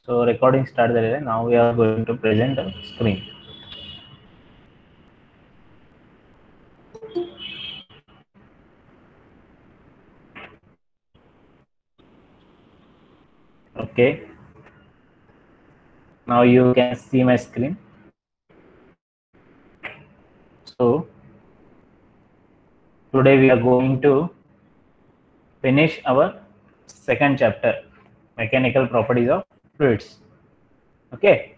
So recording start झालेलं आहे. Now we are going to present the screen. Okay. Now you can see my screen. So today we are going to finish our second chapter, mechanical properties of fluids. Okay.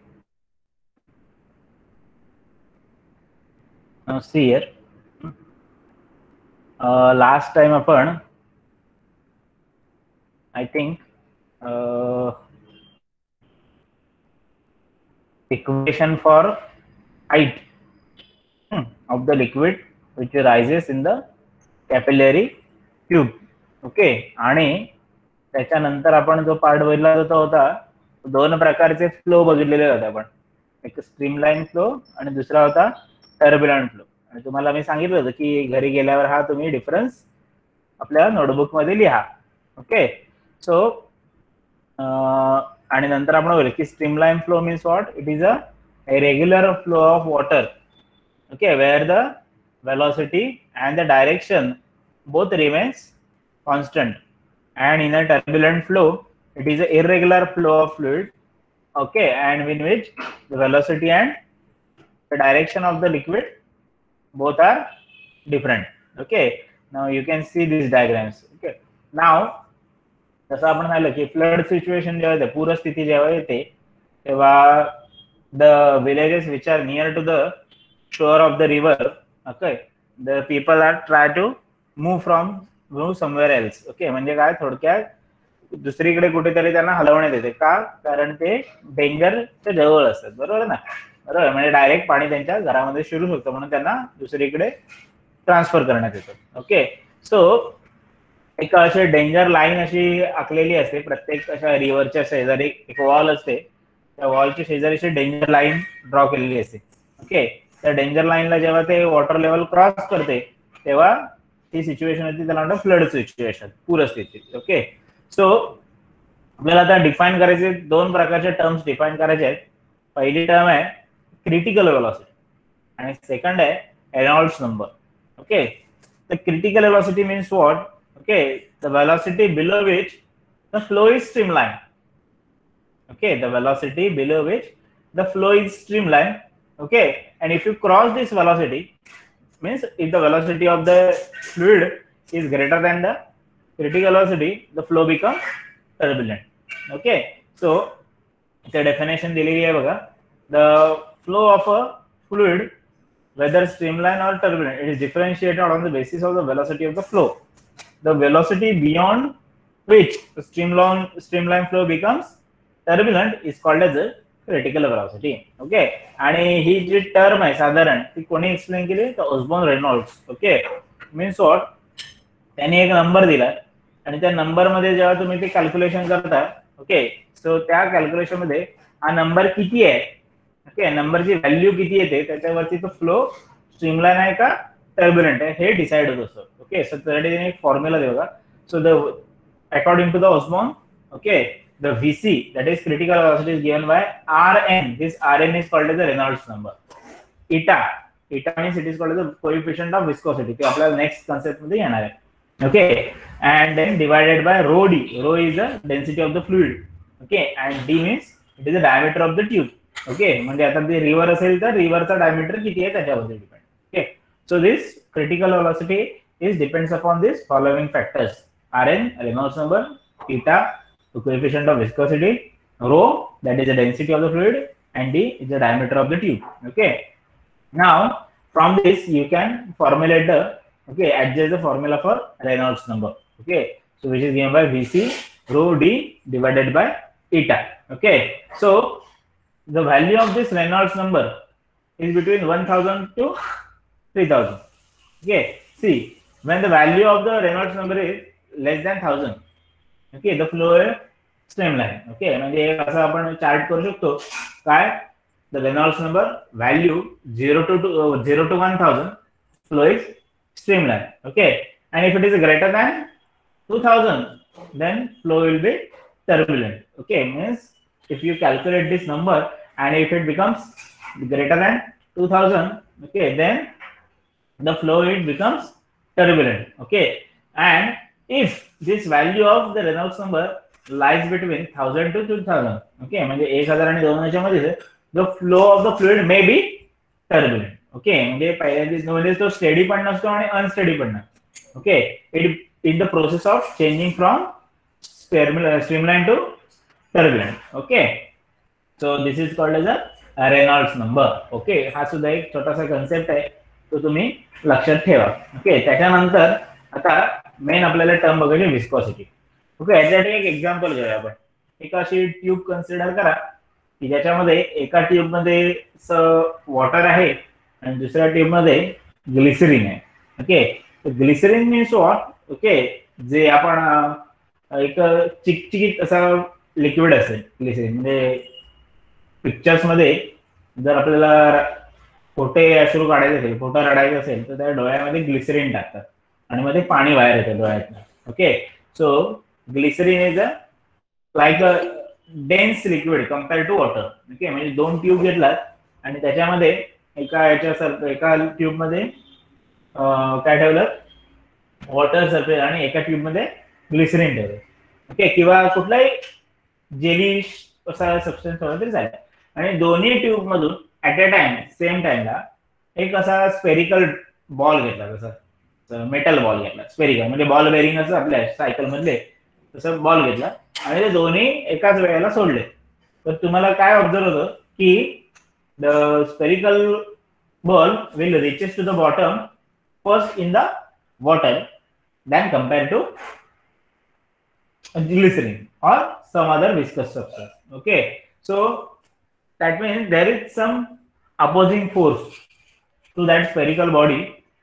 Now see here. Last time आपण I think equation for height of the liquid which rises in the capillary tube. Okay. आणि त्याच्यानंतर आपण जो part बघितला होता दोन प्रकारचे flow बघितलेले होते आपण, एक स्ट्रीमलाईन फ्लो आणि दुसरा होता टर्ब्युलंट फ्लो. आणि तुम्हाला मी सांगितलं होतं की घरी गेल्यावर हा तुम्ही डिफरन्स आपल्या नोटबुक मध्ये लिहा. ओके. सो आणि नंतर आपण बोलू की streamline flow means what, it is a regular flow of water. Okay, where the velocity and the direction both remains constant, and in a turbulent flow it is an irregular flow of fluid. Okay, and in which the velocity and the direction of the liquid both are different. Okay, now you can see these diagrams. Okay, now जसं आपण सांगितलं की flood situation जेव्हा येते, पूरस्थिती जेव्हा येते तेव्हा the villages which are near to the shore of the river, okay, the people are try to move somewhere else. Okay, म्हणजे काय, थोडक्यात दुसरीकडे कुठेतरी त्यांना हलवण्यात येते. का? कारण ते डेंजरच्या जवळ असतात. बरोबर ना? बरोबर, म्हणजे डायरेक्ट पाणी त्यांच्या घरामध्ये शिरू शकतं, म्हणून त्यांना दुसरीकडे ट्रान्सफर करण्यात येतं. ओके. सो एक अशी डेंजर लाईन अशी आखलेली असते प्रत्येक अशा रिव्हरच्या शेजारी, एक वॉल असते, त्या वॉलच्या शेजारी अशी डेंजर लाईन ड्रॉ केलेली असते. ओके, त्या डेंजर लाईनला जेव्हा ते वॉटर लेवल क्रॉस करते तेव्हा ती सिच्युएशन होती, त्याला म्हणतात फ्लड सिच्युएशन, पूरस्थिती. ओके. सो आपल्याला आता डिफाईन करायचे, दोन प्रकारचे टर्म्स डिफाईन करायचे आहेत. पहिली टर्म आहे क्रिटिकल वेलोसिटी आणि सेकंड आहे Reynolds number. Okay, the critical velocity means what? Okay, the velocity below which the flow is streamlined. Okay, the velocity below which the flow is streamlined. Okay, and if you cross this velocity, means if the velocity of the fluid is greater than the critical velocity, the flow becomes turbulent. Okay, so the definition दिलेली आहे बघा. The flow of a fluid, whether streamlined or turbulent, it is differentiated on the basis of the velocity of the flow. The velocity beyond which the streamline flow becomes turbulent is called as a critical velocity. Okay, आणि ही जी term आहे साधारण ती कोणी explain केली? तर Osborne Reynolds. Okay, means what, त्यांनी एक number दिला आणि त्या नंबर मध्ये जेव्हा तुम्ही ते कॅल्क्युलेशन करता, ओके, सो त्या कॅल्क्युलेशन मध्ये हा नंबर किती आहे, ओके, नंबरची व्हॅल्यू किती येते त्याच्यावरती तो फ्लो स्ट्रीमलाईन आहे का टर्ब्युलंट आहे हे डिसाइड होत असतं. ओके, सो त्यासाठी एक फॉर्म्युला देऊ का. So the according to the Osborne, okay, the VC, that is critical velocity, is given by Rn. This Rn is called as the Reynolds number. Eta means it is called as the coefficient of viscosity. ते आपल्याला next concept मध्ये येणार आहे. Okay, and then divided by rho d. Rho is the density of the fluid. Okay, and d means it is the diameter of the tube. Okay, म्हणजे आता ते river असेल तर रिव्हरचा डायमीटर किती आहे त्याच्यावर depend. Okay, so this critical velocity is depends upon this following factors: Rn, Reynolds number; eta, the coefficient of viscosity; rho, that is the density of the fluid; and d is the diameter of the tube. Okay, now from this you can formulate the, okay, adjust the formula for Reynolds number. Okay, so which is given by Vc rho d divided by eta. Okay, so the value of this Reynolds number is between 1000 to 3000. Okay, see, when the value of the Reynolds number is less than 1000, okay, the flow is streamline. Okay, म्हणजे असं आपण chart करू शकतो काय, the Reynolds number value 0 to 1000, flow is streamline. Okay, and if it is greater than 2000, then flow will be turbulent. Okay, means if you calculate this number and if it becomes greater than 2000, okay, then the fluid becomes turbulent. Okay, and if this value of the Reynolds number lies between 1000 to 2000, okay, म्हणजे 1000 आणि 2000 मध्ये the flow of the fluid may be turbulent. Okay, म्हणजे पहिल्या तो steady पण नसतो आणि unsteady पण नसतो. Okay, it in the process of changing from streamline to turbulent. Okay, so this is called as a Reynolds number. Okay, हा सुद्धा एक छोटासा कन्सेप्ट आहे, तो तुम्ही लक्षात ठेवा. ओके, त्याच्यानंतर आता मेन आपल्याला टर्म बघायची विस्कॉसिटी. ओके, याच्यासाठी एक एक्झाम्पल घेऊया आपण. एक अशी ट्यूब कन्सिडर करा की ज्याच्यामध्ये एका ट्यूब मध्ये वॉटर आहे आणि दुसऱ्या ट्यूब मध्ये ग्लिसरीन आहे. Okay, glycerine means what? Okay, जे आपण एक चिकचिकीत असा लिक्विड असेल ग्लिसरीन. म्हणजे पिक्चर्स मध्ये जर आपल्याला खोटे अश्रू काढायचे असेल, खोटं रडायचं असेल, तर त्या डोळ्यामध्ये ग्लिसरीन टाकतात आणि मध्ये पाणी बाहेर येतं डोळ्यातनं. Okay, so glycerine is like a dense liquid compare to water. Okay, म्हणजे दोन ट्यूब घेतलात आणि त्याच्यामध्ये एका ट्यूब मध्ये काय ठेवलं, वॉटर सरफेस, आणि एका ट्यूब मध्ये ग्लिसरीन ठेवलं. ओके, किंवा कुठलाही जेली असा सबस्टन्स ठेवला तरी चालेल. आणि दोन्ही ट्यूब मधून ऍट अ टाइम सेम टाइमला एक असा स्पेरिकल बॉल घेतला, जसा मेटल बॉल घेतला, स्पेरिकल म्हणजे बॉल बेरिंग असं आपल्या सायकल मधले तसं बॉल घेतला आणि ते दोन्ही एकाच वेळेला सोडले. तर तुम्हाला काय ऑब्झर्व होतं की the spherical ball will reaches to the bottom first in the water than compare to glycerin or some other viscous substance. Okay, so that means there is some opposing force to that spherical body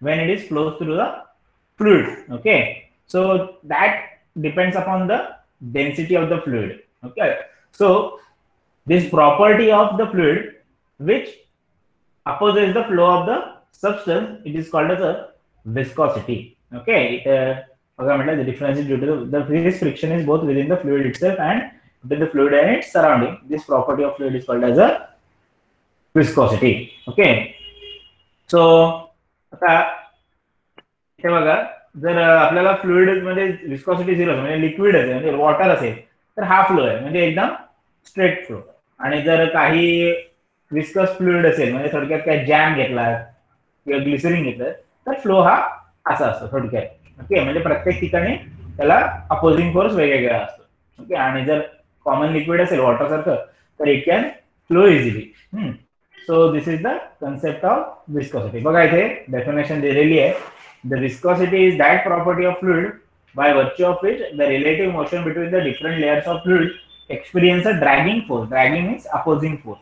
when it is flows through the fluid. Okay, so that depends upon the density of the fluid. Okay, so this property of the fluid which opposes the flow of the substance, it is called as a viscosity. Okay, the difference is due to the this friction is both within the fluid itself and within the fluid and its surrounding. This property of fluid is called as a viscosity. Okay, so आता हे बघा, जर आपल्याला fluid मध्ये viscosity 0 म्हणजे liquid असेल, म्हणजे water असेल, तर हा फ्लो आहे म्हणजे एकदम स्ट्रेट फ्लो. आणि जर काही विस्कस फ्लुइड असेल, म्हणजे थोडक्यात काय जॅम घेतला किंवा ग्लिसरीन घेतलं, तर फ्लो हा असा असतो थोडक्यात. ओके, म्हणजे प्रत्येक ठिकाणी त्याला अपोजिंग फोर्स वेगवेगळा असतो. ओके, आणि जर कॉमन लिक्विड असेल वॉटर सारखं, तर it can flow easily. So this is the concept of viscosity. बघा इथे डेफिनेशन दिलेली आहे. The viscosity is that property of fluid by virtue of which the relative motion between the different layers of fluid experience a dragging force. Dragging means opposing force.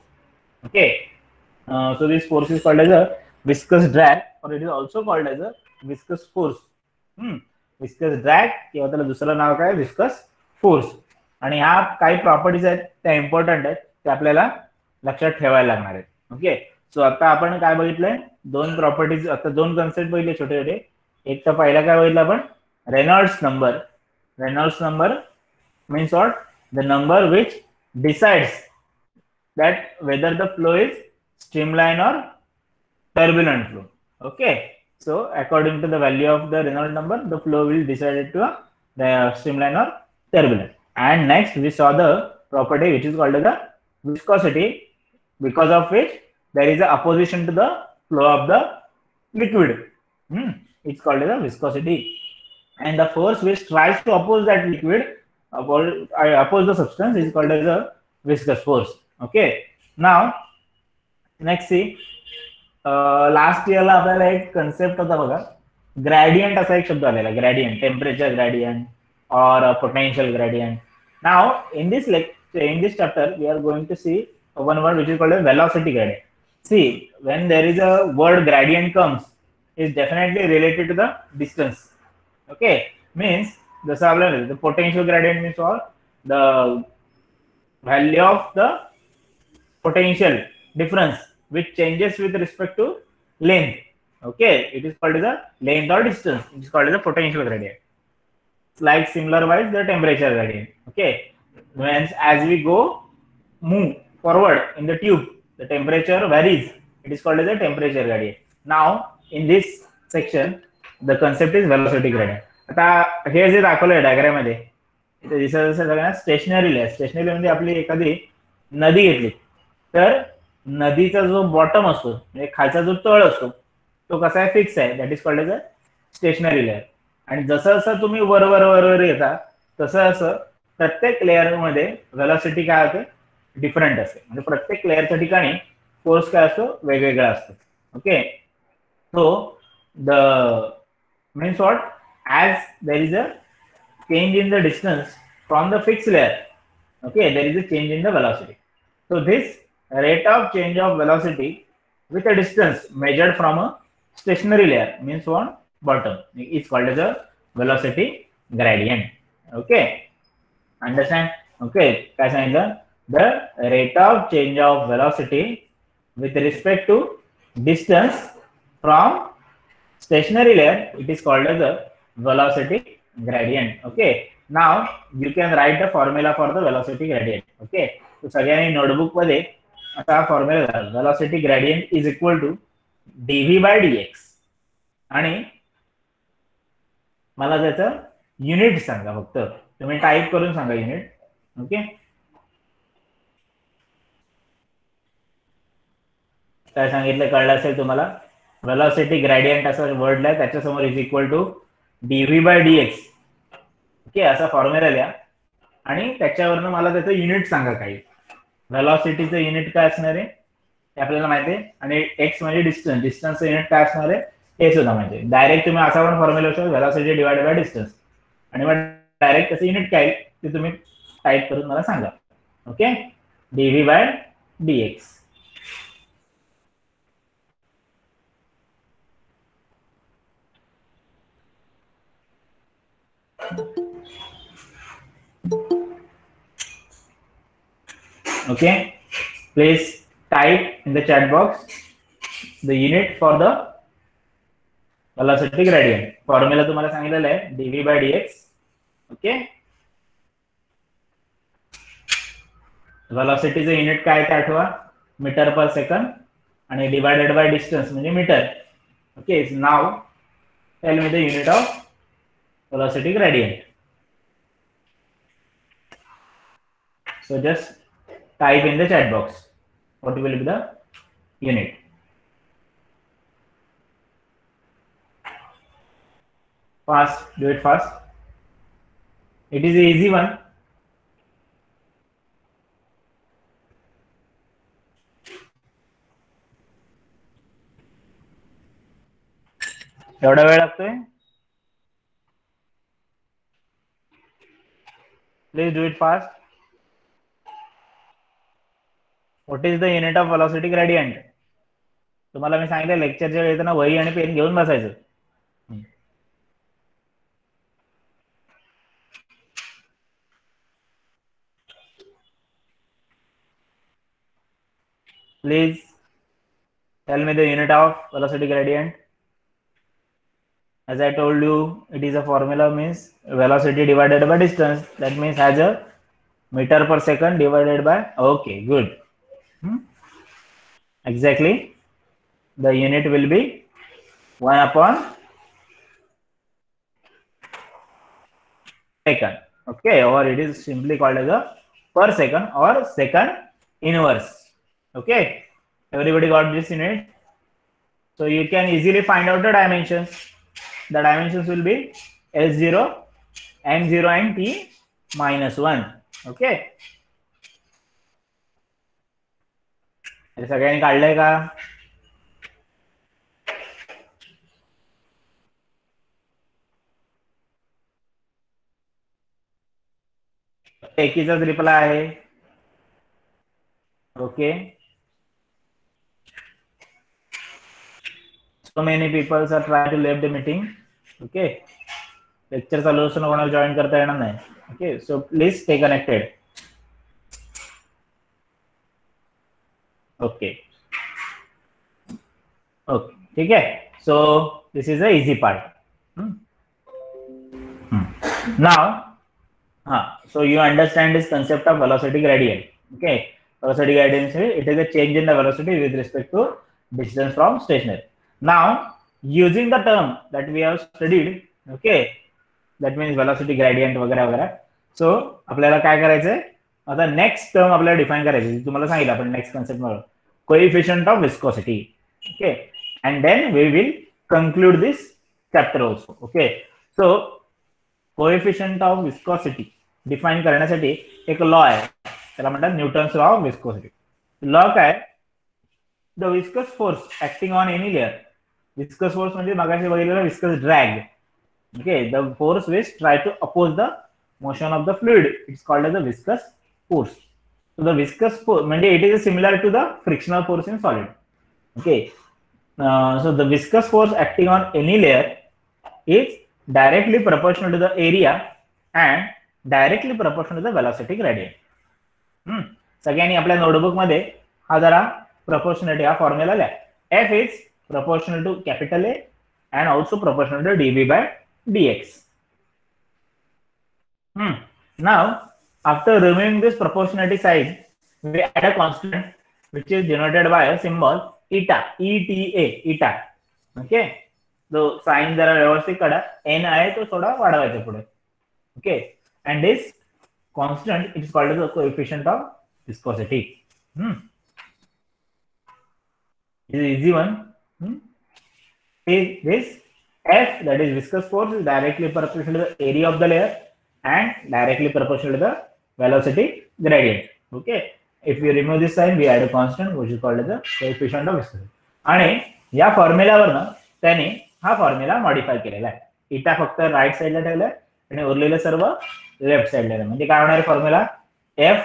Okay, so this force is called as a viscous drag, or it is also called as a viscous force. Viscous drag किंवा त्याला दुसरं नाव काय, viscous force. आणि ह्या काही properties आहेत त्या important आहेत, ते आपल्याला लक्षात ठेवायला लागणार आहेत. ओके, सो आता आपण काय बघितलंय, दोन प्रॉपर्टीज, आता दोन कन्सेप्ट बघितले छोटे छोटे. एक तर पहिला काय बघितलं आपण, Reynolds number. Reynolds number means what? The number which decides that whether the flow is streamline or turbulent flow. Okay, so according to the value of the Reynolds number, the flow will decide to the streamline or turbulent. And next we saw the property which is called as the viscosity, because of which there is a opposition to the flow of the liquid. It's called as a viscosity. And the force which tries to oppose that liquid, oppose the substance, is called as a viscous force. Okay, now next see, last year ला आपल्याला एक concept होता बघा, gradient असा एक शब्द आलेला, gradient, temperature gradient or potential gradient. Now in this lecture, in this chapter, we are going to see one word which is called a velocity gradient. See, when there is a word gradient comes, is definitely related to the distance. Okay, means the potential gradient means what? The value of the potential difference which changes with respect to length. Okay, it is called as a length or distance. It is called as a potential gradient. It's like similar wise the temperature gradient. Okay, when as we go move forward in the tube, the temperature varies. It is called as a temperature gradient. Now, in this section, the concept is velocity gradient. आता हे जे दाखवलंय diagram मध्ये जसं सगळ्यांना stationery layer, stationery म्हणजे आपली एखादी नदी घेतली तर नदीचा जो बॉटम असतो म्हणजे खालचा जो तळ असतो तो कसा आहे, फिक्स आहे, that is called as a stationary layer. आणि जसं जसं तुम्ही वर येता तसं असं प्रत्येक लेअर मध्ये व्हेलॉसिटी काय होते, डिफरंट असते. म्हणजे प्रत्येक लेअरच्या ठिकाणी फोर्स काय असतो, वेगवेगळा असतो. Okay, so the means what, as there is a change in the distance from the fixed layer, okay, there is a change in the velocity. So this rate of change of velocity with a distance measured from a stationary layer means one bottom is called as a velocity gradient. Okay, understand? Okay, काय सांगितलं, the rate of change of velocity with respect to distance from stationary layer, it is called as a velocity gradient. Okay, now you can write the formula for the velocity gradient. Okay, so सगळ्यांनी notebook मध्ये आता हा formula, velocity gradient is equal to dv by dx. आणि मला त्याचं unit सांगा, फक्त तुम्ही type करून सांगा युनिट. ओके, काय सांगितलं कळलं असेल तुम्हाला. वेलॉसिटी ग्रेडियंट असं वर्ड आहे, त्याच्यासमोर is equal to dv by dx. Okay, असा फॉर्म्युला लिहा आणि त्याच्यावरनं मला त्याचं युनिट सांगा काही. वेलॉसिटीचं युनिट काय असणार आहे ते आपल्याला माहिती आहे, आणि एक्स म्हणजे डिस्टन्स, डिस्टन्सचं युनिट काय असणार आहे हे सुद्धा माहिती आहे. डायरेक्ट तुम्ही असा पण फॉर्म्युला लिहू शकता, वेलॉसिटी डिवाइडेड बाय डिस्टन्स, आणि मग डायरेक्ट त्याचं युनिट काय ते तुम्ही टाईप करून मला सांगा. Okay, DV by DX. Okay, please type in the chat box the unit for the velocity gradient. Formula तुम्हाला सांगितलेला आहे dv by dx. ओके, वेलॉसिटीचं युनिट काय ते आठवा, मीटर पर सेकंड, आणि डिवायडेड बाय डिस्टन्स म्हणजे metre. Okay, now tell me the unit of velocity gradient. So just type in the chat box what will be the unit. Fast, do it fast. It is an easy one. एवढा वेळ लागतोय? Please do it fast. What is the unit of velocity gradient? तुम्हाला मी सांगितलं लेक्चरच्या वेळी ना वही आणि pen घेऊन बसायचं. Please tell me the unit of velocity gradient. As I told you, it is a formula, means velocity divided by distance. That means has a meter per second divided by, okay, good. Exactly, the unit will be 1 upon second. Okay, or it is simply called as a per second or second inverse. Okay, everybody got this unit? So you can easily find out the dimensions. The dimensions will be S0, M0 and T minus 1. Okay, सगळ्यांनी काढलंय का? एकीचाच reply आहे. Okay, so many people are trying to leave the meeting. Okay, lecture चालू असताना कोणाला join करता येणार नाही. Okay, so please stay connected. Okay okay, ठीक आहे. सो this is a easy part. Now so you understand this concept of velocity gradient. Okay, velocity gradient, it is a change in the velocity with respect to distance from stationary. Now, using the term that we have studied, okay, that means velocity gradient वगैरह वगैरह. So आपल्याला काय करायचंय, आता next term आपल्याला define करायची, तुम्हाला सांगितलं आपण नेक्स्ट कन्सेप्ट मध्ये coefficient of viscosity. Okay, and then we will conclude this chapter also. Okay, so coefficient of viscosity define करण्यासाठी एक लॉ आहे, त्याला म्हणतात Newton's law of viscosity. Law काय, the viscous force acting on any layer. Viscous force म्हणजे मागाशी बघितलेला viscous drag. Okay, the force which try to oppose the motion of the fluid, it's called as the viscous force. So the viscous force, it is similar to the frictional force in solid. Okay, so the viscous force acting on any layer is directly proportional to the area and directly proportional to the velocity gradient. सगळ्यांनी आपल्या notebook मध्ये हा जरा proportionality हा formula लिहा. F is proportional to capital A and also proportional to dV by dx. Now, after removing this proportionality sign, we add a constant which is denoted by a symbol eta, eta, eta. Okay, so sign जरा व्यवस्थित काढा. n आहे तो थोडा वाढवायचा पुढे. Okay, and this constant is called as the coefficient of viscosity. This is easy one. This F, that is viscous force, is directly proportional to the area of the layer and directly proportional to the velocity gradient. Okay, if we remove this sign, we add a constant which is called as the coefficient of viscosity. आणि या फॉर्म्युलावरनं त्याने हा formula modify केलेला आहे. इटा फक्त right साइडला ठेवलाय आणि उरलेलं सर्व लेफ्ट साइडला आहे. म्हणजे काय होणार formula, F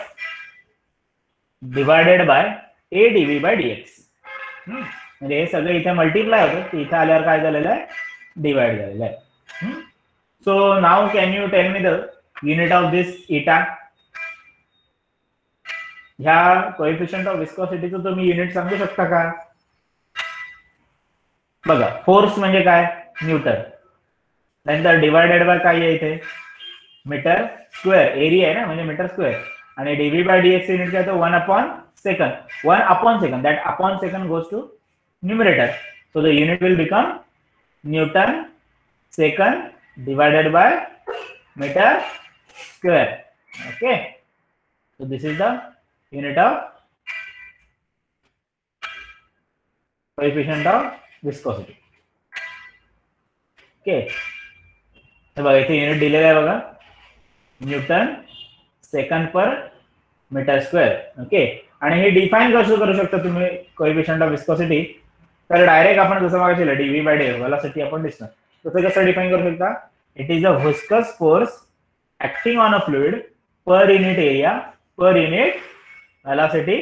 divided by A dV by dx. म्हणजे हे सगळं इथे मल्टिप्लाय होतं, इथे आल्यावर काय झालेलं आहे, डिवाइड झालेलं आहे. So now can you tell me the unit of this eta. ह्या कोएफिशिएंट ऑफ विस्कोसिटीचं तुम्ही युनिट सांगू शकता का? बघा, फोर्स म्हणजे काय, न्यूटन. नंतर डिवायडेड बाय काय आहे इथे, मीटर स्क्वेअर. एरिया आहे ना, म्हणजे मीटर स्क्वेअर. आणि डीव्ही बाय डीएक्स युनिट काय, तो 1/सेकंड. 1/सेकंड, that upon second goes to numerator. So the unit will become Newton second divided by meter square. Okay, so this is the unit of coefficient of viscosity. Okay, हे बघा इथे unit दिलेलं आहे बघा, Newton second पर metre square. Okay, आणि हे define कसं करू शकता तुम्ही कोएफिशिएंट ऑफ विस्कोसिटी, तर डायरेक्ट आपण जसं मागे केलं डीव्ही बाय डी वेलोसिटी आपण डिस्टन्स, तसं कसं डिफाइन करू शकता, it is a viscous force acting on a fluid per unit area per unit velocity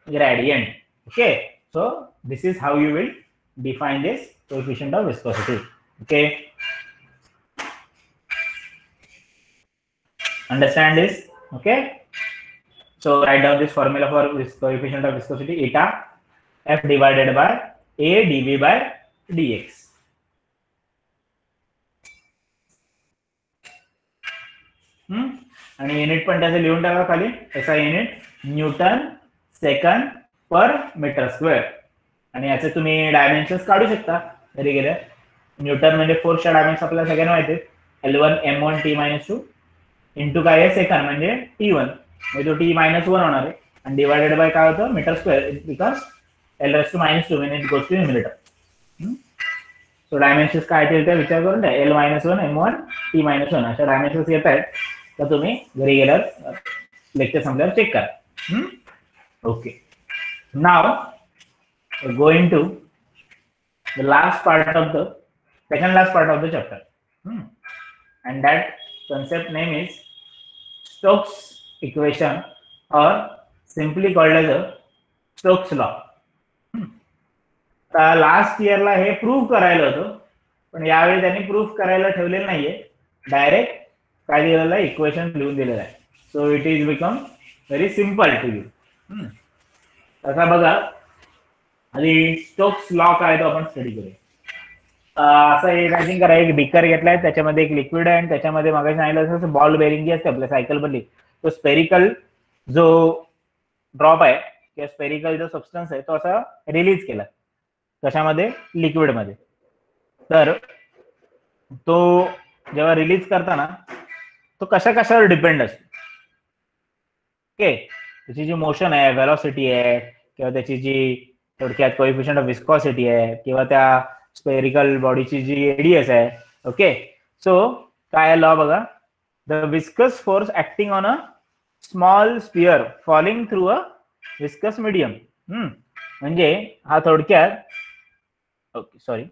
gradient. Okay, so this is how you will define this coefficient of viscosity. Okay, understand this? Okay, so write down this formula for this coefficient of viscosity, eta F divided by A dV by dx. आणि unit पण त्याचे लिहून टाका खाली, त्याचा unit Newton second पर metre square. आणि याचे तुम्ही डायमेन्शन्स काढू शकता घरी गेले. न्यूटन म्हणजे फोर्सच्या डायमेन्शन आपल्याला सगळ्यांना माहिती आहे, L1 M1 T-2 इंटू काय आहे सेकंड म्हणजे T1, म्हणजे तो T-1 होणार आहे. आणि डिवायडेड बाय काय होतं, metre square, because L-2 when it goes to numerator. So dimensions काय येतील ते विचार करून द्या. L-1 M1 T-1 अशा डायमेन्शन्स येत आहेत, तर तुम्ही घरी गेल्यावर लेक्चर संपल्यावर चेक करा. Okay, now going to the last part of the second last part of the chapter, and that concept name is Stokes equation, or simply called as a Stokes law. Last इयरला हे prove करायला होतं, पण यावेळी त्यांनी prove करायला ठेवलेलं नाहीये, डायरेक्ट काय दिलेलं आहे, इक्वेशन लिहून दिलेलं आहे. So it is become very simple to you. तसा बघा, आणि स्टोक्स लॉ काय तो आपण स्टडी करूया. असं इमॅजिन करा, एक बिकर घेतलाय, त्याच्यामध्ये एक लिक्विड आहे, आणि त्याच्यामध्ये मागे सांगितलं बॉल बेरिंग जी असते आपल्या सायकल मधली, तो स्पेरिकल जो ड्रॉप आहे किंवा स्पेरिकल जो सबस्टन्स आहे तो असा रिलीज केला कशामध्ये, लिक्विडमध्ये. तर तो जेव्हा रिलीज करताना तो कशावर डिपेंड असतो. ओके, त्याची जी मोशन आहे, वेलॉसिटी आहे, किंवा त्याची जी थोडक्यात कोएफिशियंट ऑफ विस्कॉसिटी आहे, किंवा त्या स्पेरिकल बॉडीची जी एडीएस आहे. ओके, सो काय लॉ बघा, the viscous force acting on a small sphere falling through a viscous medium. म्हणजे हा थोडक्यात, okay sorry,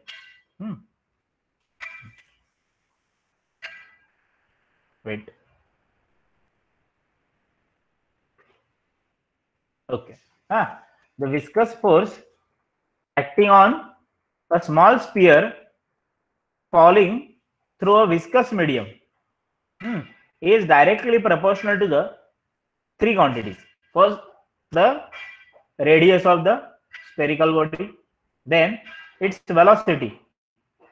wait, okay, the viscous force acting on a small sphere falling through a viscous medium is directly proportional to the three quantities. First, the radius of the spherical body, then its velocity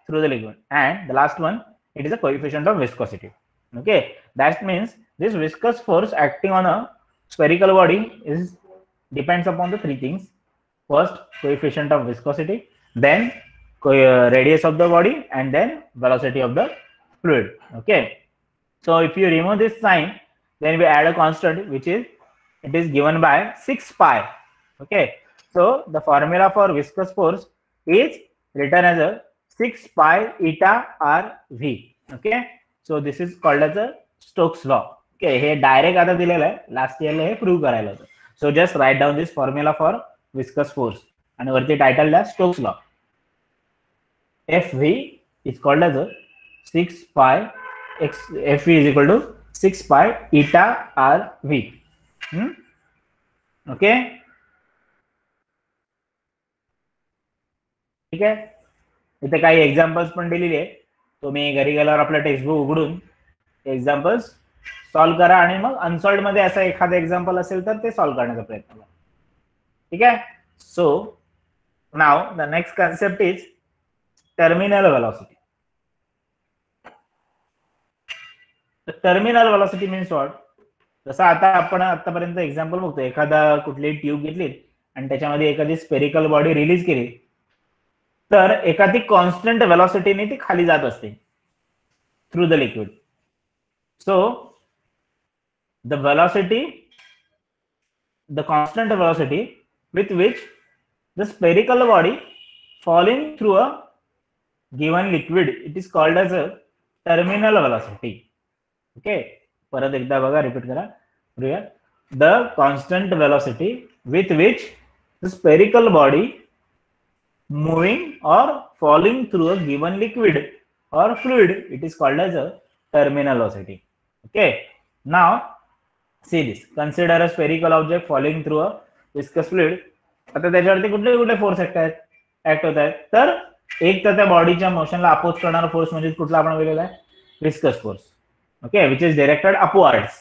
through the liquid, and the last one, it is a coefficient of viscosity. Okay, that means this viscous force acting on a spherical body is depends upon the three things. First, coefficient of viscosity, then radius of the body, and then velocity of the fluid. Okay, so if you remove this sign, then we add a constant which is, it is given by 6 pi. Okay, so the formula for viscous force is written as a 6 pi eta r v. Okay, so this is called as a Stokes law. Okay, हे direct आता दिलेलं आहे, last इयरला हे prove करायला होतं. So just write down this formula for viscous force आणि वरती टायटल द्या Stokes law. FV is called as a 6 pi x, FV is equal to 6 pi eta r v. Okay, ठीक आहे. इथे काही एक्झाम्पल्स पण दिलेली आहे, तुम्ही घरी गेल्यावर आपलं टेक्स्टबुक उघडून एक्झाम्पल्स सॉल्व्ह करा आणि मग अनसॉल्व्ड मध्ये असं एखादं एक्झाम्पल असेल तर ते सॉल्व्ह करण्याचा प्रयत्न करा. ठीक आहे. So now the next concept is terminal velocity. Terminal velocity means what, जसं आता आपण आतापर्यंत एक्झाम्पल बघतो, एखादा कुठली ट्यूब घेतली आणि त्याच्यामध्ये एखादी स्पेरिकल बॉडी रिलीज केली तर एखादी कॉन्स्टंट वेलॉसिटीने ती खाली जात असते through the liquid. So the velocity, the constant velocity with which the spherical body falling through a given liquid, it is called as a terminal velocity. Okay, परत एकदा बघा, रिपीट करा, the constant velocity with which the spherical body moving or falling through a given liquid or fluid, it is called as a terminal velocity. Okay, now see this, consider a spherical object falling through a viscous fluid. आता त्याच्यावरती कुठले कुठले force act होत आहेत, तर एक तर त्या बॉडीच्या मोशनला अपोज करणारा फोर्स म्हणजे कुठला आपण बघितलेला आहे, viscous force. Okay, which is directed upwards,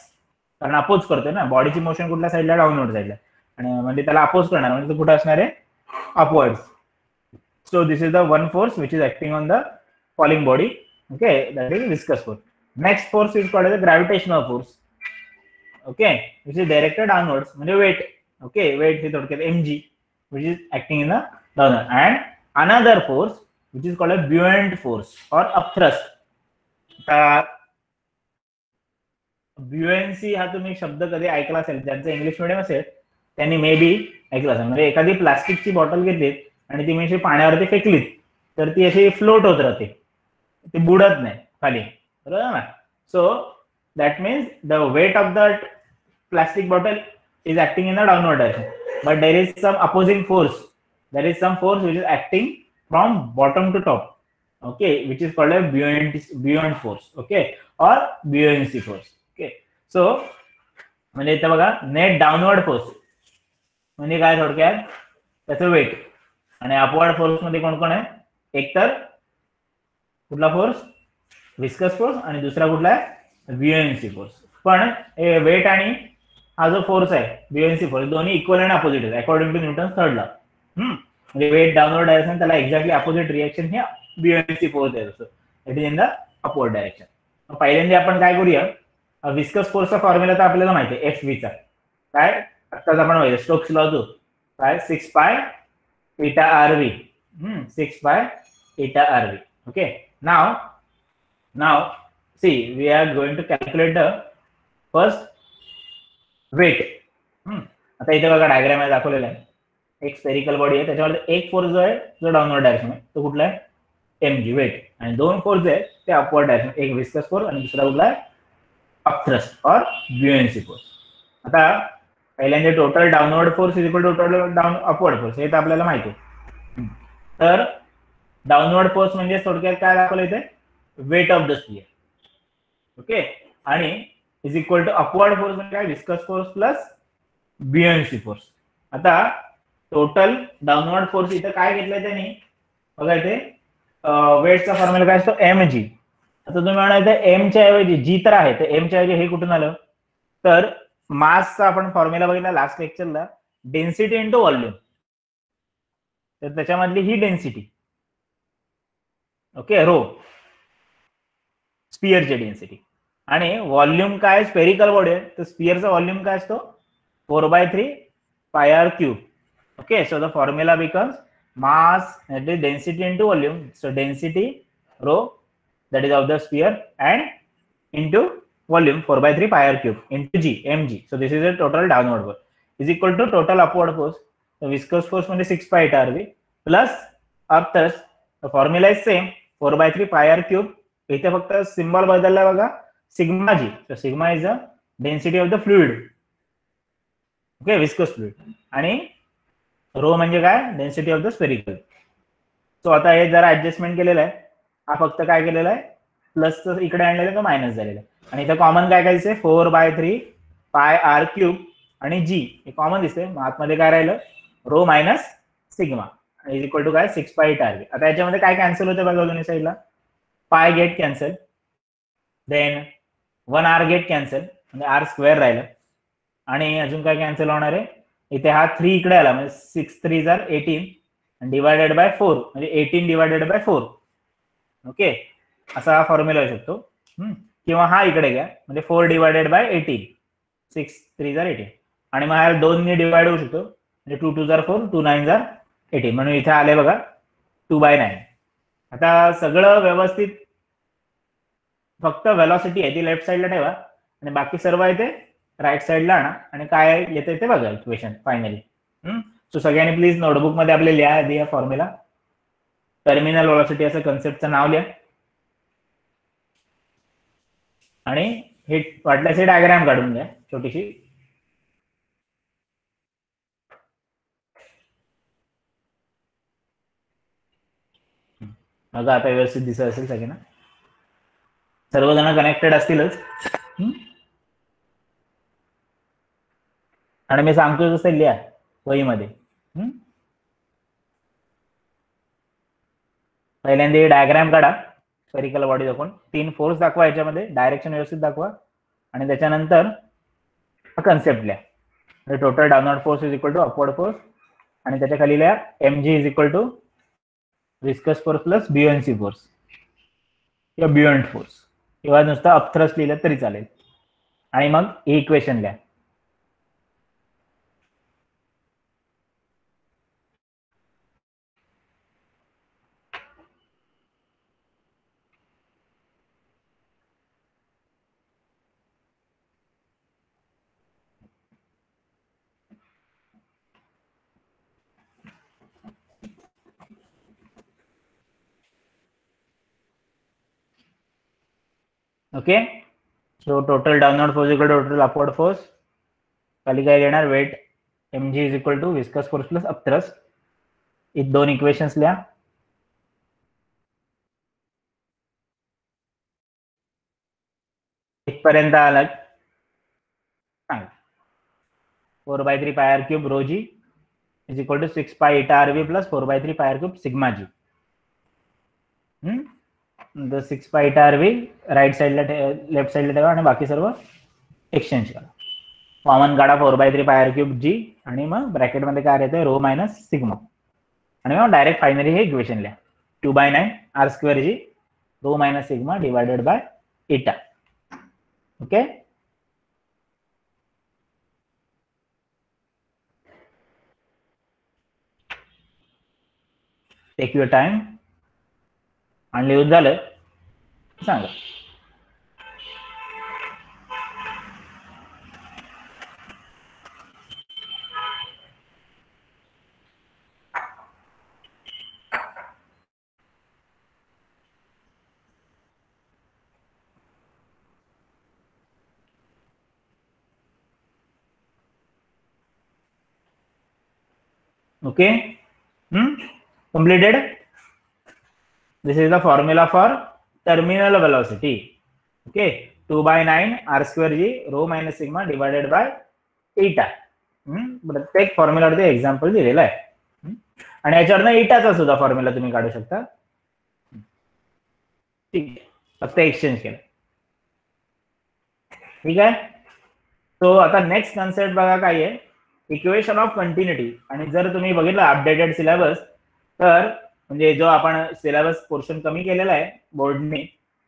कारण अपोज करतोय ना, बॉडीची मोशन कुठल्या साईडला, डाऊनवर्ड साईडला, आणि म्हणजे त्याला अपोज करणार म्हणजे तो कुठे असणार आहे, upwards. So this is the one force which is acting on the falling body. Okay, that is viscous force. Next force is called as gravitational force. Okay, which is directed downwards, म्हणजे weight. Okay, weight हे थोडक्यात mg, which is acting in the downward, and another force which is called a buoyant force or upthrust. buoyancy हा तुम्ही शब्द कधी ऐकला असेल, ज्यांचं इंग्लिश मीडियम असेल त्यांनी मे बी ऐकला असेल. म्हणजे एखादी प्लास्टिकची बॉटल घेतली आणि ती मी पाण्यावरती फेकली तर ती अशी फ्लोट होत राहते, ती बुडत नाही खाली, बरोबर ना. सो that means the weight of that plastic bottle is acting in the downward direction, but there is some opposing force, there is some force which is acting from bottom to top. Okay, which is called a buoyant force. Okay, or buoyancy force. Okay, so म्हणजे इथे बघा, net downward force म्हणजे काय, थोडक्यात त्याचं wait. आणि upward force मध्ये कोण कोण आहे, एक तर कुठला फोर्स, विस्कस फोर्स, आणि दुसरा कुठला आहे, buoyancy फोर्स. पण वेट आणि हा जो फोर्स आहे, buoyancy फोर्स, दोन्ही इक्वल आणि अपोजिट आहे according to Newton third law. म्हणजे वेट डाउनवर्ड डायरेक्शन, त्याला एक्झॅक्टली अपोजिट रिएक्शन हे buoyancy फोर्स आहे, it is in the upward direction. पहिल्यांदा आपण काय करूया, विस्कस फोर्सचा फॉर्म्युला तर आपल्याला माहिती आहे, FV चा. काय, आत्ताच आपण स्टोक्स लॉ जो काय 6 पाय eta rv 6 by eta rv. Okay, now see, we are going to calculate the first weight. आता इथे बघा डायग्राम आहे दाखवलेला आहे. एक स्पेरिकल बॉडी आहे, त्याच्यावर एक फोर्स जो आहे जो डाऊनवर्ड डायरेक्शन आहे तो कुठला आहे, mg वेट, आणि दोन फोर्स जे आहेत ते अपवर्ड डायरेक्शन, एक विस्कस फोर्स आणि दुसरा कुठला आहे अपथ्रस्ट और ब्युएन्सी फोर्स. आता पहिल्यांदा total downward force is equal to total down upward force, हे तर आपल्याला माहिती आहे. तर डाऊनवर्ड फोर्स म्हणजे थोडक्यात काय दाखवलं इथे, weight of the sphere. Okay, आणि is equal to upward force म्हणजे काय, viscous force plus buoyancy force. आता टोटल डाऊनवर्ड फोर्स इथं काय घेतलंय त्यांनी बघा, इथे वेटचा फॉर्म्युला काय असतो, mg. आता तुम्ही म्हणा इथे एम च्या ऐवजी जी तर आहे, तर एम च्या ऐवजी हे कुठून आलं, तर मासचा आपण फॉर्म्युला बघितला लास्ट लेक्चरला, डेन्सिटी इंटू व्हॉल्यूम. तर त्याच्यामधली ही डेन्सिटी, ओके, रो स्पियरची डेन्सिटी, आणि व्हॉल्यूम काय, स्पेरिकल बॉडी आहे तर स्पियरचा व्हॉल्यूम काय असतो 4/3 pi r cube. Okay, so the formula becomes mass, that is density into volume. So density rho, that is of the sphere, and into volume 4/3 pi r cube into g, mg. So this is a total downward force is equal to total upward force. The viscous force म्हणजे 6 pi eta rv plus up thrust. The formula is same, 4/3 pi r cube. इथे फक्त symbol बदलला बघा, sigma g. So sigma is the density of the fluid. Okay, viscous fluid, आणि rho म्हणजे काय, density of the spherical. So आता हे जरा ऍडजस्टमेंट केलेलं आहे, हा फक्त काय केलेला आहे प्लस इकडे आणलेला तो मायनस झालेला आहे, आणि इथं कॉमन काय काय दिसते 4/3 पाय आर क्यूब आणि जी हे कॉमन दिसते. मग आतमध्ये काय राहिलं, rho minus sigma is equal to काय 6 pi eta rv. आता याच्यामध्ये काय कॅन्सल होते बघा, दोन्ही साईडला pi get cancel, then 1 r get cancel, म्हणजे r स्क्वेअर राहिलं, आणि अजून काय कॅन्सल होणार आहे, इथे हा 3 इकडे आला म्हणजे 6 3 18 डिवायडेड बाय 4 म्हणजे 18 डिवायडेड बाय 4. ओके, असा हा फॉर्म्युला होऊ शकतो. किंवा हा इकडे घ्या म्हणजे 4 डिवायडेड बाय 18, 6 3 18, आणि मग हा 2 ने डिवाइड होऊ शकतो म्हणजे 2 2 4 2 9 18, म्हणून इथे आले बघा 2/9. आता सगळं व्यवस्थित, फक्त वेलॉसिटी आहे ती लेफ्ट साईडला ठेवा आणि बाकी सर्व आहे ते राईट साईडला आणा, आणि काय येते ते बघा इक्वेशन फायनली. सो सगळ्यांनी प्लीज नोटबुक मध्ये आपले लिहा आधी हा फॉर्म्युला, टर्मिनल वेलॉसिटी असं कन्सेप्टचं नाव लिहा, आणि हे वाटल्यास डायग्राम काढून घ्या छोटीशी. बघा आता व्यवस्थित दिसत असेल सगळ्यांना, सर्वजण कनेक्टेड असतीलच. आणि मी सांगतो तसं लिहा वहीमध्ये. पहिल्यांदा डायग्राम काढा, स्पेरिकल बॉडी दाखवून 3 फोर्स दाखवा, याच्यामध्ये डायरेक्शन व्यवस्थित दाखवा, आणि त्याच्यानंतर कन्सेप्ट लिहा, total downward force is equal to upward force, आणि त्याच्या खाली लिहा mg is equal to viscous force plus buoyancy force किंवा ब्युएंट फोर्स, किंवा नुसतं अपथ्रस्ट लिहिलं तरी चालेल, आणि मग ही इक्वेशन लिहा. Okay, so total downward force equal to total upward force, खाली काय येणार weight mg is equal to viscous force plus upthrust. इथे 2 इक्वेशन्स लिहा. इथपर्यंत आलात, 4/3 pi r cube rho g is equal to 6 pi eta rv plus 4/3 pi r cube sigma g. the 6 pi eta rv right साईडला left साईडला ठेवा, आणि बाकी सर्व exchange करा. कॉमन काढा 4/3 pi r cube g, आणि मग ब्रॅकेटमध्ये काय येते रो मायनस सिग्मा, आणि मग डायरेक्ट फायनली हे इक्वेशन लिहा 2/9 r square g rho minus sigma divided by eta. Okay, take your time आणि लिहून झालं सांगा. Okay. Completed. This is the formula for terminal velocity. Okay. 2 by 9 r square g rho minus sigma divided by eta. प्रत्येक फॉर्म्युलावरती example दिलेला आहे आणि याच्यावरनं इटाचा सुद्धा formula तुम्ही काढू शकता. ठीक आहे, फक्त एक्सचेंज केलं. ठीक आहे. सो आता नेक्स्ट कन्सेप्ट बघा काय आहे, इक्वेशन ऑफ कंटिन्युटी. आणि जर तुम्ही बघितलं अपडेटेड सिलेबस तर म्हणजे जो आपण सिलेबस पोर्शन कमी केलेला आहे बोर्डने,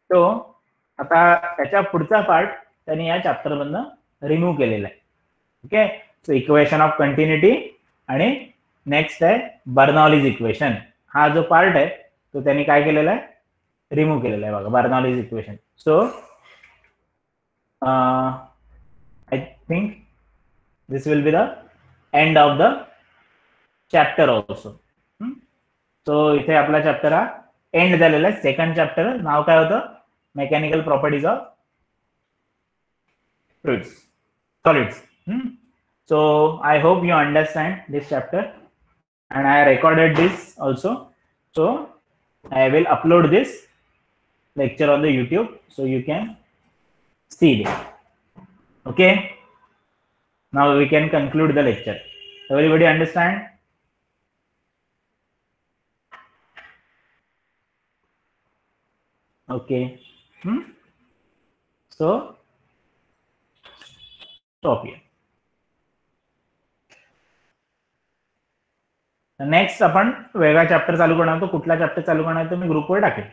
तो आता त्याच्या पुढचा पार्ट त्यांनी या चॅप्टर मधनं रिमूव्ह केलेला आहे. Okay. So equation of continuity आणि नेक्स्ट आहे बर्नॉलीज इक्वेशन. हा जो पार्ट आहे तो त्यांनी काय केलेला आहे, रिमूव्ह केलेला आहे बघा, Bernoulli's equation. So I think this will be the end of the chapter also. So इथे आपला चॅप्टर हा एंड झालेला आहे. सेकंड चॅप्टर नाव काय होतं, mechanical properties of fluids, solids. So I hope you understand this chapter and I recorded this also. So I will upload this lecture on the YouTube so you can see this. Okay. Now we can conclude the lecture. Everybody understand? Okay. So stop here. Next आपण वेगळा chapter चालू करणार. तो कुठला chapter चालू करणार तो मी ग्रुपवर टाकेल.